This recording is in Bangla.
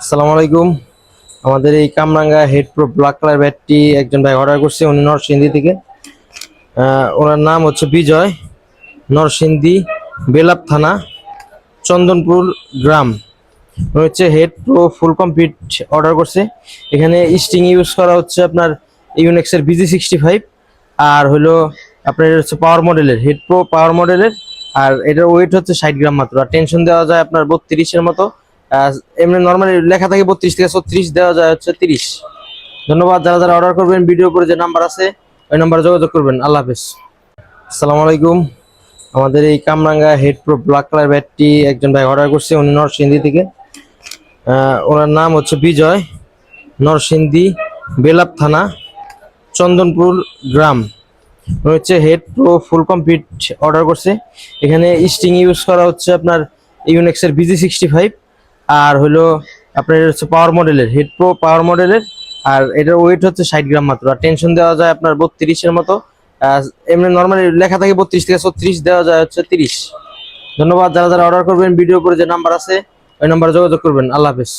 আসসালামু আলাইকুম। আমাদের এই কামরাঙ্গা হেড প্রো ব্ল্যাক কালার ব্যাটটি একজন ভাই অর্ডার করছে, উনি নরসিংদী থেকে। ওনার নাম হচ্ছে বিজয়, নরসিংদী বেলাব থানা, চন্দনপুর গ্রাম। উনি হচ্ছে head pro full complete order করছে। এখানে স্টিং ইউজ করা হচ্ছে আপনার ইউনেক্সের BG65, আর হলো আপনার এটা হচ্ছে পাওয়ার মডেলের হেড প্রো পাওয়ার মডেলের। আর এটার ওয়েট হচ্ছে 60 গ্রাম মাত্র, আর টেনশন দেওয়া যায় আপনার 32-এর মতো। এমনি নর্মালি লেখা থাকে 32 থেকে 36, দেওয়া যায় হচ্ছে 30। ধন্যবাদ। যারা যারা অর্ডার করবেন, ভিডিও উপরে যে নাম্বার আছে ওই নাম্বারে যোগাযোগ করবেন। আল্লাহ হাফেজ। আসসালামু আলাইকুম। আমাদের এই কামরাঙ্গা হেড প্রো ব্ল্যাক কালার ব্যাটটি একজন ভাই অর্ডার করছে, উনি নরসিংদী থেকে। ওনার নাম হচ্ছে বিজয়, নরসিংদী বেলাব থানা, চন্দনপুর গ্রাম। উনি হচ্ছে head pro full complete order করছে। এখানে স্টিং ইউজ করা হচ্ছে আপনার ইউনেক্সের BG65, আর হলো আপনার এটা হচ্ছে পাওয়ার মডেলের হেড প্রো পাওয়ার মডেলের। আর এটার ওয়েট হচ্ছে 60 গ্রাম মাত্র, আর টেনশন দেওয়া যায় আপনার 32-এর মতো। এমনি নর্মালি লেখা থাকে 32 থেকে 36, দেওয়া যায় হচ্ছে 30। ধন্যবাদ। যারা যারা অর্ডার করবেন, ভিডিও উপরে যে নাম্বার আছে ওই নাম্বারে যোগাযোগ করবেন। আল্লাহ হাফেজ।